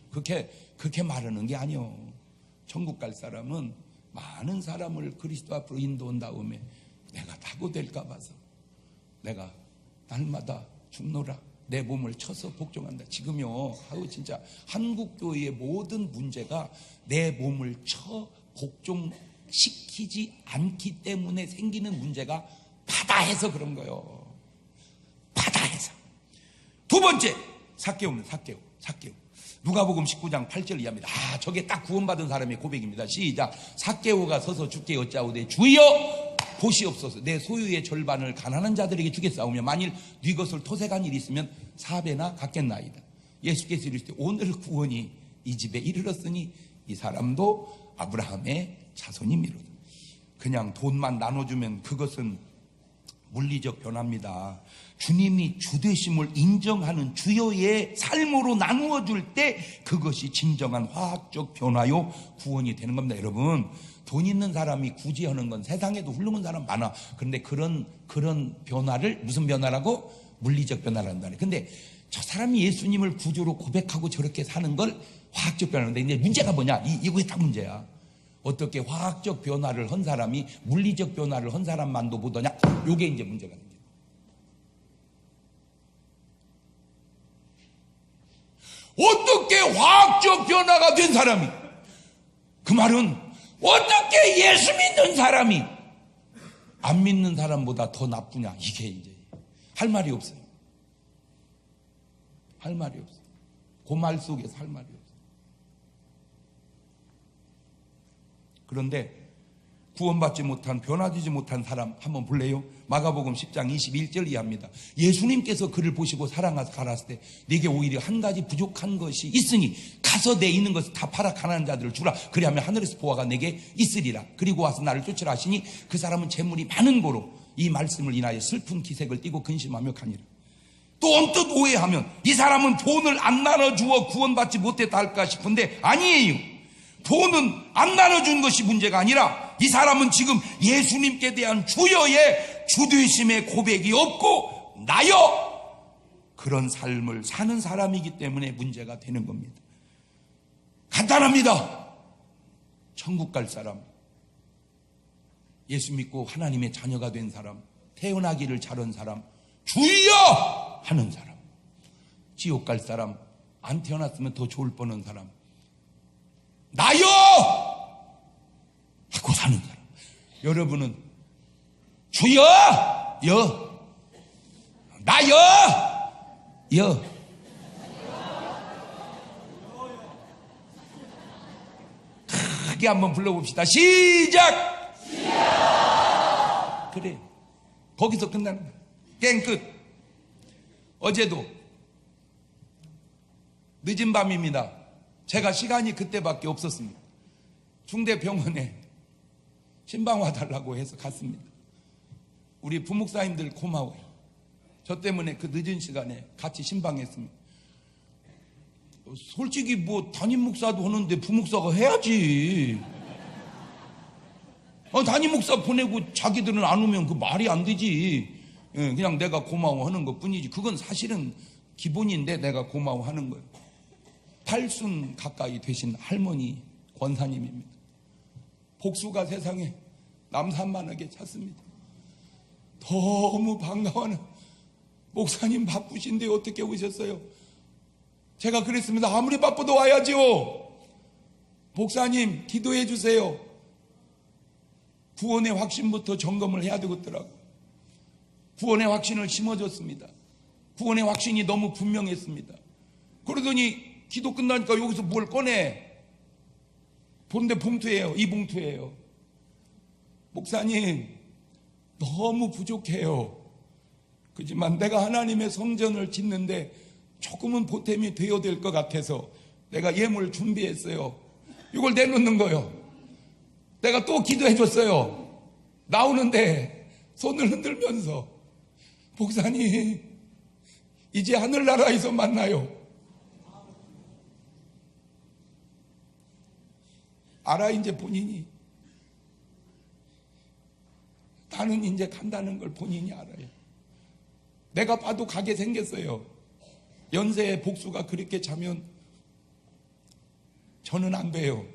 그렇게 말하는 게 아니요. 천국 갈 사람은 많은 사람을 그리스도 앞으로 인도한 다음에 내가 다고 될까 봐서 내가 날마다 죽노라 내 몸을 쳐서 복종한다. 지금요, 진짜 한국 교회의 모든 문제가 내 몸을 쳐 복종시키지 않기 때문에 생기는 문제가 바다해서 그런 거예요. 바다해서. 두 번째, 삭개오는 삭개오. 누가복음 19장 8절 이하입니다. 저게 딱 구원받은 사람의 고백입니다. 시작. 삭개오가 서서 주께 여짜오되 주여 보시옵소서. 내 소유의 절반을 가난한 자들에게 주겠사오며 만일 네 것을 토색한 일이 있으면 4배나 갚겠나이다. 예수께서 이르시되 오늘 구원이 이 집에 이르렀으니 이 사람도 아브라함의 자손이미로다. 그냥 돈만 나눠주면 그것은 물리적 변화입니다. 주님이 주되심을 인정하는 주여의 삶으로 나누어 줄 때 그것이 진정한 화학적 변화요 구원이 되는 겁니다. 여러분, 돈 있는 사람이 굳이 하는 건 세상에도 훌륭한 사람 많아. 그런데 그런 변화를 무슨 변화라고? 물리적 변화란다. 근데 저 사람이 예수님을 구주로 고백하고 저렇게 사는 걸 화학적 변화인데, 근데 문제가 뭐냐? 이게 딱 문제야. 어떻게 화학적 변화를 한 사람이 물리적 변화를 한 사람만도 보더냐? 요게 이제 문제가 됩니다. 어떻게 화학적 변화가 된 사람이, 그 말은 어떻게 예수 믿는 사람이 안 믿는 사람보다 더 나쁘냐? 이게 이제 할 말이 없어요. 할 말이 없어요. 그 말 속에서 할 말이 없어요. 그런데 구원받지 못한, 변화되지 못한 사람 한번 볼래요? 마가복음 10장 21절 이하입니다. 예수님께서 그를 보시고 사랑하사 가라사대 때 네게 오히려 한 가지 부족한 것이 있으니 가서 내 있는 것을 다 팔아 가난한 자들을 주라. 그리하면 하늘에서 보화가 내게 있으리라. 그리고 와서 나를 쫓으라 하시니 그 사람은 재물이 많은 고로 이 말씀을 인하여 슬픈 기색을 띠고 근심하며 가니라. 또 언뜻 오해하면 이 사람은 돈을 안 나눠주어 구원받지 못했다 할까 싶은데 아니에요. 돈은 안 나눠준 것이 문제가 아니라 이 사람은 지금 예수님께 대한 주여의 주되심의 고백이 없고 나여 그런 삶을 사는 사람이기 때문에 문제가 되는 겁니다. 간단합니다. 천국 갈 사람, 예수 믿고 하나님의 자녀가 된 사람, 태어나기를 잘한 사람, 주여 하는 사람. 지옥 갈 사람, 안 태어났으면 더 좋을 뻔한 사람, 나여 하고 사는 사람. 여러분은 주여 나여 크게 한번 불러봅시다. 시작. 그래, 거기서 끝나는 거야. 게임 끝. 어제도 늦은 밤입니다. 제가 시간이 그때밖에 없었습니다. 중대병원에 신방 와달라고 해서 갔습니다. 우리 부목사님들 고마워요. 저 때문에 그 늦은 시간에 같이 신방했습니다. 솔직히 뭐 담임 목사도 하는데 부목사가 해야지. 담임 목사 보내고 자기들은 안 오면 그 말이 안 되지. 그냥 내가 고마워하는 것 뿐이지. 그건 사실은 기본인데 내가 고마워하는 거예요. 80 가까이 되신 할머니 권사님입니다. 복수가 세상에 남산만하게 찼습니다. 너무 반가워하는, 목사님 바쁘신데 어떻게 오셨어요? 제가 그랬습니다. 아무리 바빠도 와야죠. 목사님 기도해 주세요. 구원의 확신부터 점검을 해야 되겠더라고요. 구원의 확신을 심어줬습니다. 구원의 확신이 너무 분명했습니다. 그러더니 기도 끝나니까 여기서 뭘 꺼내. 본데 봉투예요. 이 봉투예요. 목사님 너무 부족해요. 그렇지만 내가 하나님의 성전을 짓는데 조금은 보탬이 되어야 될 것 같아서 내가 예물 준비했어요. 이걸 내놓는 거예요. 내가 또 기도해 줬어요. 나오는데 손을 흔들면서 목사님 이제 하늘나라에서 만나요. 알아, 이제 본인이. 나는 이제 간다는 걸 본인이 알아요. 내가 봐도 가게 생겼어요. 연세의 복수가 그렇게 자면 저는 안 돼요.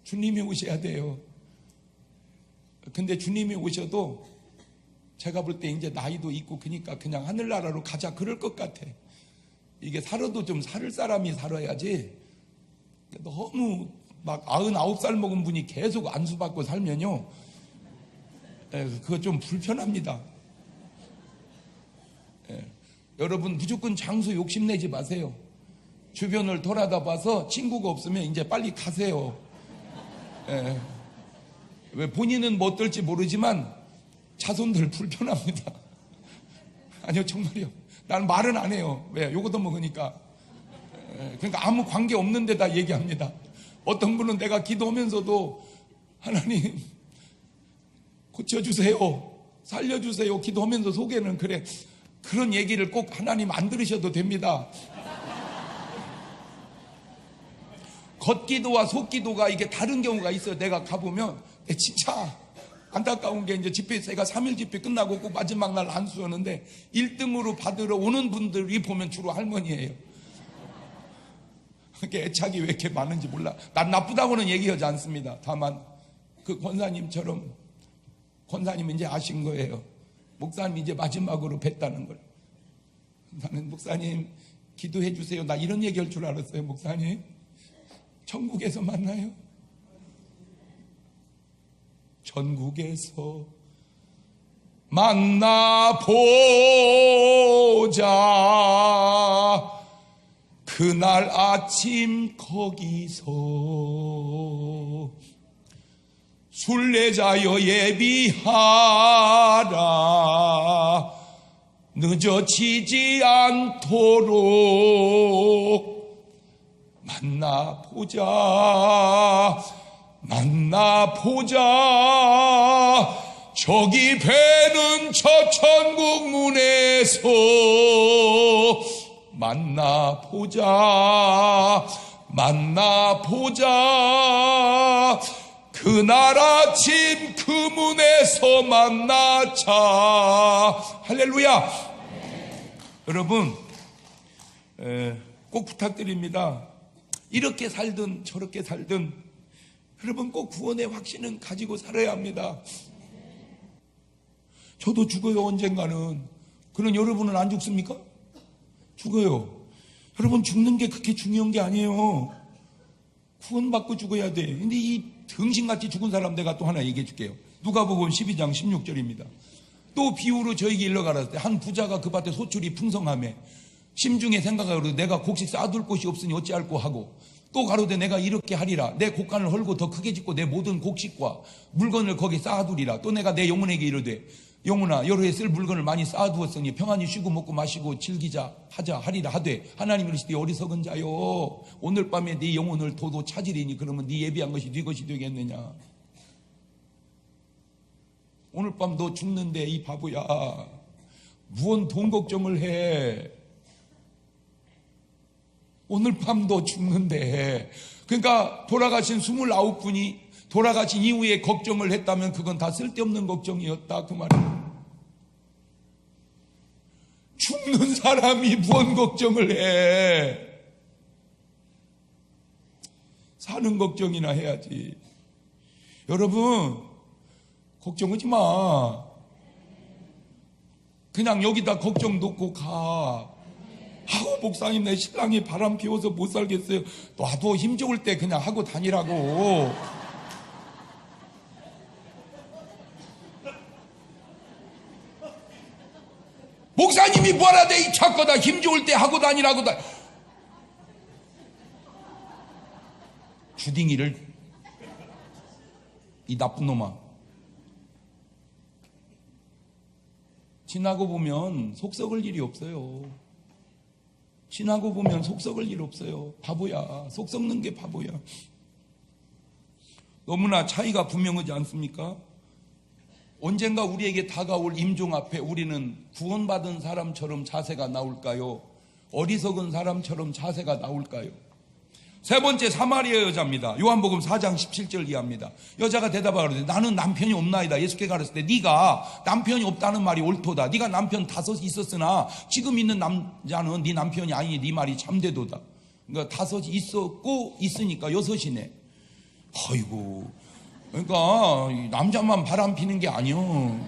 주님이 오셔야 돼요. 근데 주님이 오셔도 제가 볼 때 이제 나이도 있고 그러니까 그냥 하늘나라로 가자 그럴 것 같아. 이게 살아도 좀 살 사람이 살아야지. 너무 막 99살 먹은 분이 계속 안수받고 살면요, 그거 좀 불편합니다. 여러분 무조건 장수 욕심내지 마세요. 주변을 돌아다 봐서 친구가 없으면 이제 빨리 가세요. 왜 본인은 뭐 어떨지 모르지만 자손들 불편합니다. 아니요, 정말요. 나는 말은 안 해요. 왜? 요거도 먹으니까. 그러니까 아무 관계 없는 데다 얘기합니다. 어떤 분은 내가 기도하면서도 하나님 고쳐주세요, 살려주세요 기도하면서 속에는 그래. 그런 얘기를 꼭 하나님 안 들으셔도 됩니다. 겉기도와 속기도가 이게 다른 경우가 있어요. 내가 가보면 진짜 안타까운 게 이제 집회, 제가 3일 집회 끝나고 꼭 마지막 날 안수였는데 1등으로 받으러 오는 분들이 보면 주로 할머니예요. 그게 애착이 왜 이렇게 많은지 몰라. 난 나쁘다고는 얘기하지 않습니다. 다만 그 권사님처럼, 권사님 이제 아신 거예요. 목사님 이제 마지막으로 뵀다는 걸. 나는 목사님 기도해 주세요, 나 이런 얘기할 줄 알았어요. 목사님 천국에서 만나요. 천국에서 만나보자. 그날 아침 거기서 순례자여 예비하라. 늦어지지 않도록 만나보자. 만나보자. 저기 배는 저 천국 문에서 만나보자. 만나보자. 그날 아침 그 문에서 만나자. 할렐루야. 여러분 꼭 부탁드립니다. 이렇게 살든 저렇게 살든 여러분 꼭 구원의 확신은 가지고 살아야 합니다. 저도 죽어요, 언젠가는. 그런 여러분은 안 죽습니까? 죽어요. 여러분 죽는 게 그렇게 중요한 게 아니에요. 구원받고 죽어야 돼. 근데 이 등신같이 죽은 사람 내가 또 하나 얘기해 줄게요. 누가복음 12장 16절입니다. 또 비유로 저에게 일러가라사대 한 부자가 그 밭에 소출이 풍성하매 심중에 생각하기로 내가 곡식 쌓아둘 곳이 없으니 어찌할꼬 하고, 또 가로되 내가 이렇게 하리라. 내 곡간을 헐고 더 크게 짓고 내 모든 곡식과 물건을 거기 쌓아두리라. 또 내가 내 영혼에게 이르되 영혼아, 여러 해 쓸 물건을 많이 쌓아두었으니 평안히 쉬고 먹고 마시고 즐기자 하자 하리라 하되, 하나님이 이르시되 어리석은 자요, 오늘 밤에 네 영혼을 도도 찾으리니 그러면 네 예비한 것이 네 것이 되겠느냐. 오늘 밤 너 죽는데 이 바보야, 무언 돈 걱정을 해. 오늘 밤 너 죽는데. 그러니까 돌아가신 29분이 돌아가신 이후에 걱정을 했다면 그건 다 쓸데없는 걱정이었다, 그 말이에요. 죽는 사람이 무언 걱정을 해. 사는 걱정이나 해야지. 여러분 걱정하지 마. 그냥 여기다 걱정 놓고 가. 아우 목사님, 내 신랑이 바람 피워서 못 살겠어요. 나도 힘 좋을 때 그냥 하고 다니라고. 목사님이 뭐라 돼, 이 자꾸다 힘 좋을 때 하고 다니라고. 주딩이를, 이 나쁜 놈아. 지나고 보면 속 썩을 일이 없어요. 지나고 보면 속 썩을 일 없어요. 바보야. 속 썩는 게 바보야. 너무나 차이가 분명하지 않습니까? 언젠가 우리에게 다가올 임종 앞에 우리는 구원받은 사람처럼 자세가 나올까요? 어리석은 사람처럼 자세가 나올까요? 세 번째, 사마리아 여자입니다. 요한복음 4장 17절 이하입니다. 여자가 대답하거든요. 나는 남편이 없나이다. 예수께 가르칠 때 네가 남편이 없다는 말이 옳도다. 네가 남편 5 있었으나 지금 있는 남자는 네 남편이 아니니 네 말이 참되도다. 그러니까 5 있었고 있으니까 6이네. 아이고, 그러니까 남자만 바람 피는 게 아니요.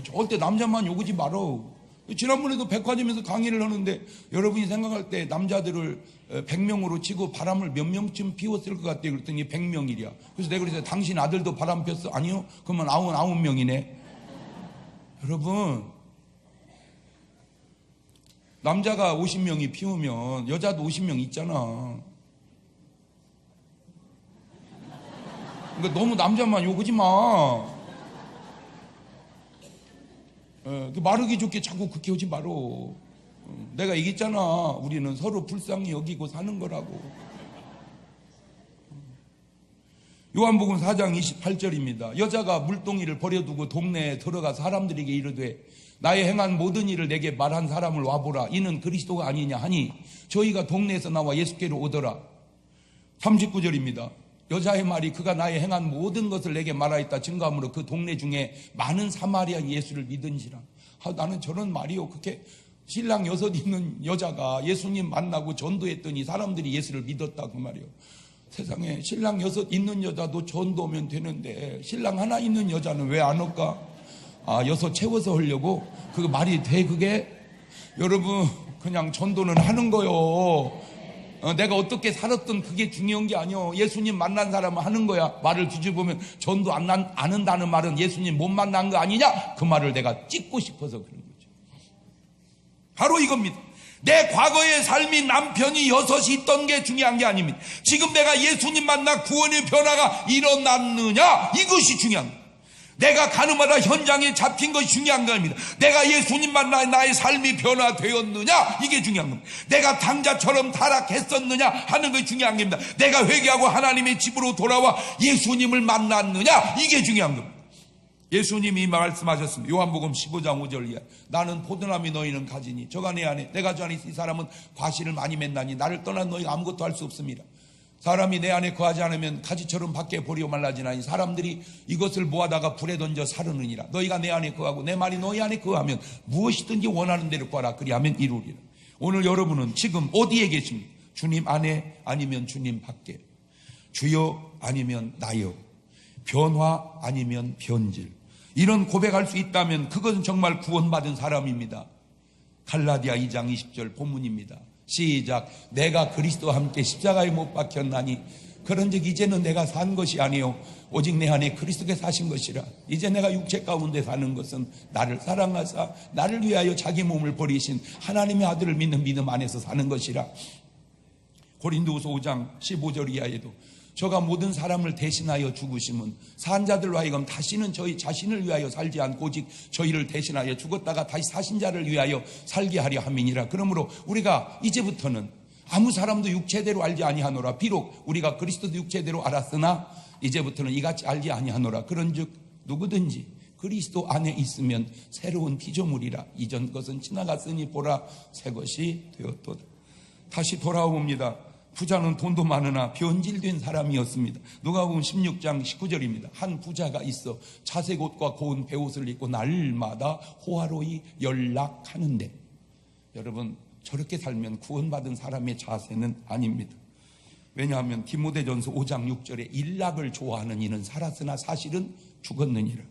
절대 남자만 욕하지 말어. 지난번에도 백화점에서 강의를 하는데 여러분이 생각할 때 남자들을 100명으로 치고 바람을 몇 명쯤 피웠을 것 같아요. 그랬더니 100명이랴. 그래서 내가 그래서 당신 아들도 바람 폈어? 아니요? 그러면 99명이네. 여러분, 남자가 50명이 피우면 여자도 50명 있잖아. 그러니까 너무 남자만 욕하지 마. 마르기 좋게 자꾸 그렇게 하지 말어. 내가 얘기했잖아. 우리는 서로 불쌍히 여기고 사는 거라고. 요한복음 4장 28절입니다. 여자가 물동이를 버려두고 동네에 들어가 사람들에게 이르되 나의 행한 모든 일을 내게 말한 사람을 와보라. 이는 그리스도가 아니냐 하니 저희가 동네에서 나와 예수께로 오더라. 39절입니다. 여자의 말이 그가 나의 행한 모든 것을 내게 말하였다 증거함으로 그 동네 중에 많은 사마리아 예수를 믿은지라. 나는 저런 말이요. 그렇게 신랑 6 있는 여자가 예수님 만나고 전도했더니 사람들이 예수를 믿었다 그 말이요. 세상에 신랑 6 있는 여자도 전도하면 되는데 신랑 하나 있는 여자는 왜 안 올까? 6 채워서 하려고? 그거 말이 돼 그게? 여러분, 그냥 전도는 하는 거요. 내가 어떻게 살았던 그게 중요한 게 아니요. 예수님 만난 사람은 하는 거야. 말을 뒤집으면 전도 안 한다는 말은 예수님 못 만난 거 아니냐? 그 말을 내가 찍고 싶어서 그런 거죠. 바로 이겁니다. 내 과거의 삶이 남편이 6이 있던 게 중요한 게 아닙니다. 지금 내가 예수님 만나 구원의 변화가 일어났느냐? 이것이 중요한 거예요. 내가 가늠하다 현장에 잡힌 것이 중요한 겁니다. 내가 예수님 만나 나의 삶이 변화되었느냐? 이게 중요한 겁니다. 내가 당자처럼 타락했었느냐 하는 것이 중요한 겁니다. 내가 회개하고 하나님의 집으로 돌아와 예수님을 만났느냐? 이게 중요한 겁니다. 예수님이 말씀하셨습니다. 요한복음 15장 5절 이하. 나는 포도나무 너희는 가지니 저가 내 안에 내가 저 안에 있으니 이 사람은 과실을 많이 맺나니 나를 떠난 너희가 아무것도 할 수 없습니다. 사람이 내 안에 거하지 않으면 가지처럼 밖에 버리고 말라지나니 사람들이 이것을 모아다가 불에 던져 사르느니라. 너희가 내 안에 거하고 내 말이 너희 안에 거하면 무엇이든지 원하는 대로 구하라. 그리하면 이루리라. 오늘 여러분은 지금 어디에 계십니까? 주님 안에 아니면 주님 밖에, 주여 아니면 나여, 변화 아니면 변질. 이런 고백할 수 있다면 그것은 정말 구원받은 사람입니다. 갈라디아 2장 20절 본문입니다. 시작. 내가 그리스도와 함께 십자가에 못 박혔나니 그런즉 이제는 내가 산 것이 아니요 오직 내 안에 그리스도께서 사신 것이라. 이제 내가 육체 가운데 사는 것은 나를 사랑하사 나를 위하여 자기 몸을 버리신 하나님의 아들을 믿는 믿음 안에서 사는 것이라. 고린도후서 5장 15절 이하에도 저가 모든 사람을 대신하여 죽으심은 산 자들로 하여금 다시는 저희 자신을 위하여 살지 않고 오직 저희를 대신하여 죽었다가 다시 사신 자를 위하여 살게 하려 함이니라. 그러므로 우리가 이제부터는 아무 사람도 육체대로 알지 아니하노라. 비록 우리가 그리스도도 육체대로 알았으나 이제부터는 이같이 알지 아니하노라. 그런즉 누구든지 그리스도 안에 있으면 새로운 피조물이라. 이전 것은 지나갔으니 보라 새 것이 되었도다. 다시 돌아옵니다. 부자는 돈도 많으나 변질된 사람이었습니다. 누가복음 16장 19절입니다. 한 부자가 있어 자색 옷과 고운 베옷을 입고 날마다 호화로이 연락하는데, 여러분 저렇게 살면 구원받은 사람의 자세는 아닙니다. 왜냐하면 디모데전서 5장 6절에 일락을 좋아하는 이는 살았으나 사실은 죽었느니라.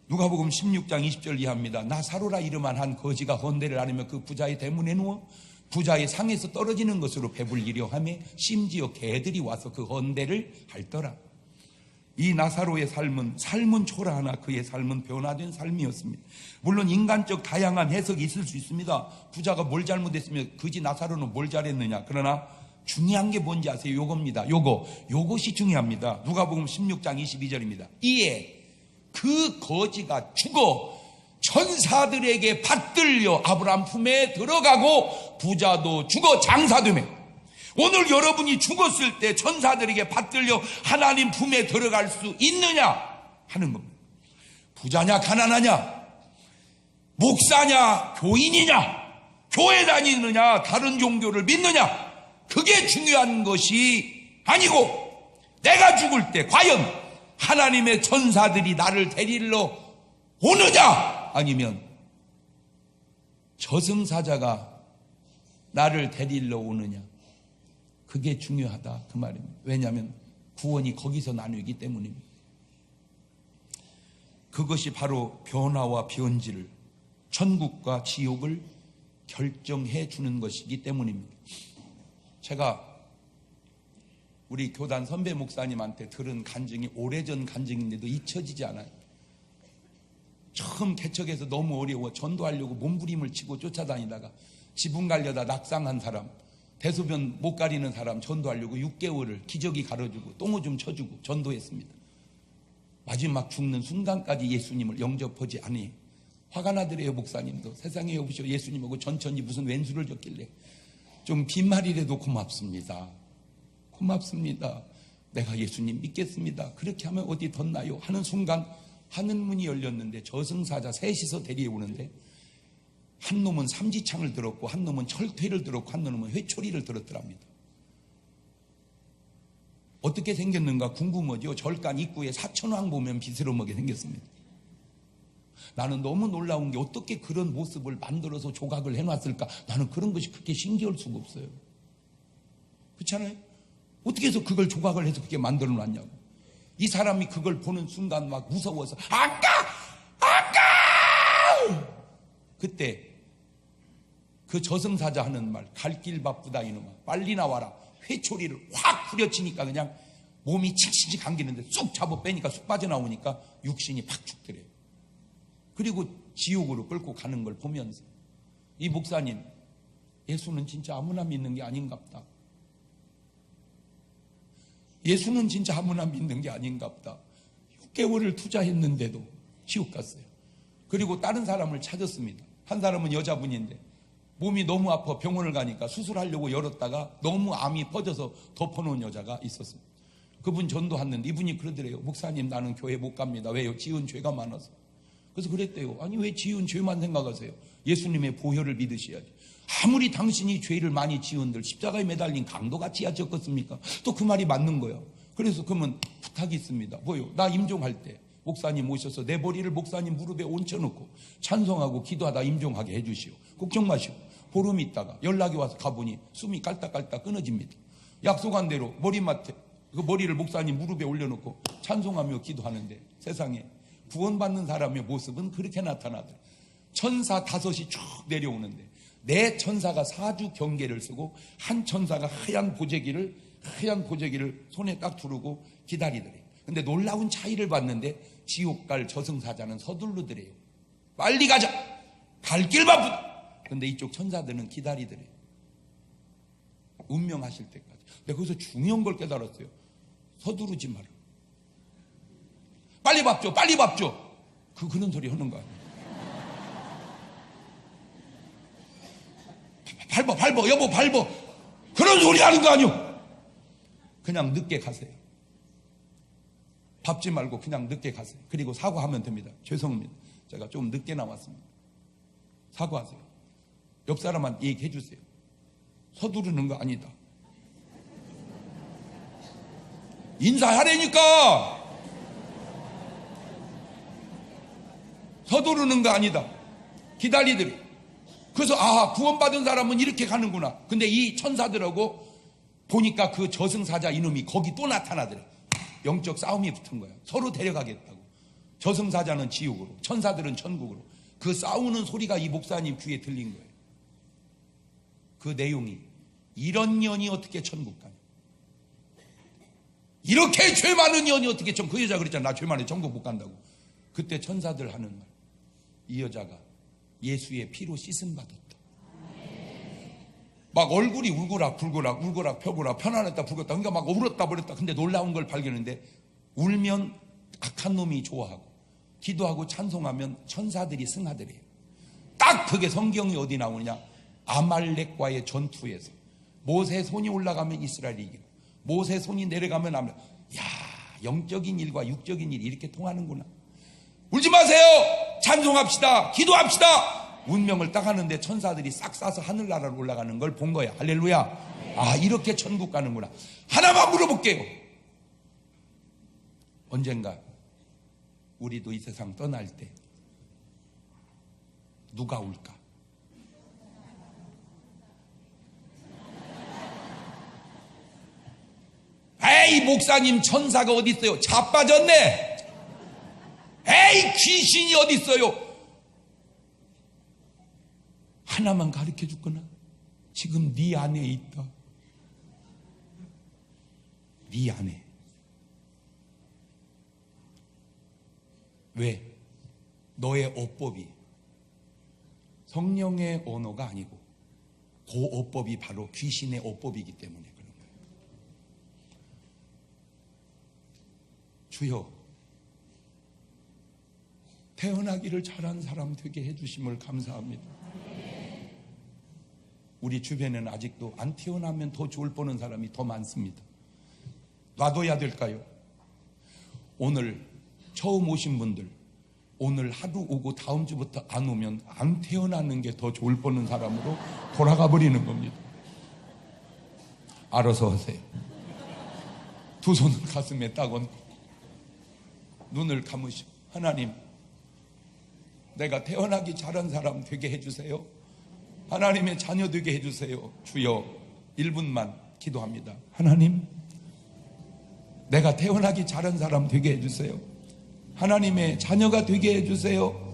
누가복음 16장 20절 이하입니다. 나사로라 이름한 한 거지가 헌대를 하려며 그 부자의 대문에 누워 부자의 상에서 떨어지는 것으로 배불리려 하며 심지어 개들이 와서 그 헌대를 핥더라. 이 나사로의 삶은 초라하나 그의 삶은 변화된 삶이었습니다. 물론 인간적 다양한 해석이 있을 수 있습니다. 부자가 뭘 잘못했으면 그지 나사로는 뭘 잘했느냐. 그러나 중요한 게 뭔지 아세요? 요겁니다. 요것이 중요합니다. 누가복음 16장 22절입니다. 이에 그 거지가 죽어 천사들에게 받들려 아브라함 품에 들어가고 부자도 죽어 장사되며. 오늘 여러분이 죽었을 때 천사들에게 받들려 하나님 품에 들어갈 수 있느냐? 하는 겁니다. 부자냐 가난하냐, 목사냐 교인이냐, 교회 다니느냐 다른 종교를 믿느냐, 그게 중요한 것이 아니고 내가 죽을 때 과연 하나님의 천사들이 나를 데리러 오느냐, 아니면 저승사자가 나를 데리러 오느냐, 그게 중요하다 그 말입니다. 왜냐하면 구원이 거기서 나누기 때문입니다. 그것이 바로 변화와 변질을, 천국과 지옥을 결정해 주는 것이기 때문입니다. 제가 우리 교단 선배 목사님한테 들은 간증이 오래전 간증인데도 잊혀지지 않아요. 처음 개척해서 너무 어려워 전도하려고 몸부림을 치고 쫓아다니다가 지붕 가려다 낙상한 사람, 대소변 못 가리는 사람 전도하려고 6개월을 기저귀 가려주고 똥오줌 쳐주고 전도했습니다. 마지막 죽는 순간까지 예수님을 영접하지 않으니 화가 나더래요. 목사님도 세상에 여보시오 예수님하고 천천히 무슨 왼수를 졌길래 좀 빈말이라도 고맙습니다. 고맙습니다. 내가 예수님 믿겠습니다. 그렇게 하면 어디 덧나요? 하는 순간 하늘문이 열렸는데 저승사자 셋이서 데려오는데 한 놈은 삼지창을 들었고 한 놈은 철퇴를 들었고 한 놈은 회초리를 들었더랍니다. 어떻게 생겼는가 궁금하죠? 절간 입구에 사천왕 보면 비스름하게 생겼습니다. 나는 너무 놀라운 게 어떻게 그런 모습을 만들어서 조각을 해놨을까? 나는 그런 것이 그렇게 신기할 수가 없어요. 그렇잖아요? 어떻게 해서 그걸 조각을 해서 그렇게 만들어놨냐고. 이 사람이 그걸 보는 순간 막 무서워서 안 가! 안 가! 그때 그 저승사자 하는 말, 갈 길 바쁘다 이놈아 빨리 나와라. 회초리를 확 후려치니까 그냥 몸이 칙칙이 감기는데 쑥 잡아 빼니까 쑥 빠져나오니까 육신이 팍 죽더래요. 그리고 지옥으로 끌고 가는 걸 보면서 이 목사님, 예수는 진짜 아무나 믿는 게 아닌갑다. 예수는 진짜 아무나 믿는 게 아닌갑다. 6개월을 투자했는데도 지옥 갔어요. 그리고 다른 사람을 찾았습니다. 한 사람은 여자분인데 몸이 너무 아파 병원을 가니까 수술하려고 열었다가 너무 암이 퍼져서 덮어놓은 여자가 있었습니다. 그분 전도했는데 이분이 그러더래요. 목사님, 나는 교회 못 갑니다. 왜요? 지은 죄가 많아서. 그래서 그랬대요. 아니 왜 지은 죄만 생각하세요? 예수님의 보혈을 믿으셔야지. 아무리 당신이 죄를 많이 지은들 십자가에 매달린 강도같이 하셨겠습니까? 또 그 말이 맞는 거예요. 그래서 그러면 부탁이 있습니다. 뭐요? 나 임종할 때 목사님 모셔서 내 머리를 목사님 무릎에 얹혀놓고 찬송하고 기도하다 임종하게 해주시오. 걱정 마시오. 보름 있다가 연락이 와서 가보니 숨이 깔딱깔딱 끊어집니다. 약속한 대로 머리맡에 그 머리를 목사님 무릎에 올려놓고 찬송하며 기도하는데 세상에 구원받는 사람의 모습은 그렇게 나타나더라. 천사 5이 쭉 내려오는데 네 천사가 사주 경계를 쓰고 한 천사가 하얀 보재기를 손에 딱 두르고 기다리더래요. 근데 놀라운 차이를 봤는데 지옥 갈 저승사자는 서둘르더래요. 빨리 가자. 갈 길 바쁘다. 근데 이쪽 천사들은 기다리더래요. 운명하실 때까지. 내가 거기서 중요한 걸 깨달았어요. 서두르지 마라. 빨리 밥 줘, 빨리 밥 줘. 그런 소리 하는 거 아니에요. 밟어, 여보 밟어. 그런 소리 하는 거 아니요. 그냥 늦게 가세요. 밟지 말고 그냥 늦게 가세요. 그리고 사과하면 됩니다. 죄송합니다. 제가 좀 늦게 나왔습니다. 사과하세요. 옆 사람한테 얘기해 주세요. 서두르는 거 아니다. 인사하라니까. 서두르는 거 아니다. 기다리더래. 그래서 구원받은 사람은 이렇게 가는구나. 근데 이 천사들하고 보니까 그 저승사자 이놈이 거기 또 나타나더래. 영적 싸움이 붙은 거야. 서로 데려가겠다고. 저승사자는 지옥으로, 천사들은 천국으로. 그 싸우는 소리가 이 목사님 귀에 들린 거예요. 그 내용이 이런 년이 어떻게 천국 가냐. 이렇게 죄 많은 년이 어떻게 그 여자 그랬잖아. 나 죄 많아 천국 못 간다고. 그때 천사들 하는 말. 이 여자가 예수의 피로 씻음 받았다. 막 얼굴이 울고락 펴고락 편안했다 불었다. 그러니까 막 울었다 버렸다. 근데 놀라운 걸 발견했는데 울면 악한 놈이 좋아하고 기도하고 찬송하면 천사들이 승하더래요. 딱 그게 성경이 어디 나오느냐. 아말렉과의 전투에서 모세 손이 올라가면 이스라엘이 이기고 모세 손이 내려가면 야 영적인 일과 육적인 일이 이렇게 통하는구나. 울지 마세요. 찬송합시다. 기도합시다. 운명을 딱 하는데 천사들이 싹 싸서 하늘나라로 올라가는 걸 본 거야. 할렐루야. 아, 이렇게 천국 가는구나. 하나만 물어볼게요. 언젠가 우리도 이 세상 떠날 때 누가 올까? 에이, 목사님, 천사가 어디 있어요? 자빠졌네. 에이, 귀신이 어디 있어요? 하나만 가르쳐 줬구나. 지금 네 안에 있다. 네 안에. 왜? 너의 어법이 성령의 언어가 아니고 그 어법이 바로 귀신의 어법이기 때문에 그런 거예요. 주여, 태어나기를 잘한 사람 되게 해주심을 감사합니다. 우리 주변에는 아직도 안 태어나면 더 좋을 뻔한 사람이 더 많습니다. 놔둬야 될까요? 오늘 처음 오신 분들, 오늘 하루 오고 다음 주부터 안 오면 안 태어나는 게 더 좋을 뻔한 사람으로 돌아가 버리는 겁니다. 알아서 하세요. 두 손을 가슴에 딱 얹고 눈을 감으시고, 하나님, 내가 태어나기 잘한 사람 되게 해주세요. 하나님의 자녀 되게 해주세요. 주여, 1분만 기도합니다. 하나님, 내가 태어나기 잘한 사람 되게 해주세요. 하나님의 자녀가 되게 해주세요.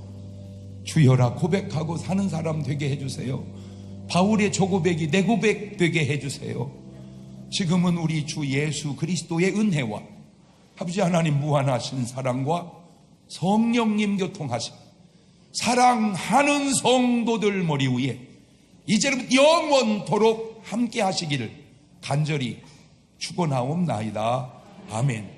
주여라 고백하고 사는 사람 되게 해주세요. 바울의 저 고백이 내 고백 되게 해주세요. 지금은 우리 주 예수 그리스도의 은혜와 아버지 하나님 무한하신 사랑과 성령님 교통하심, 사랑하는 성도들 머리 위에 이제부터 영원토록 함께 하시기를 간절히 축원하옵나이다. 아멘.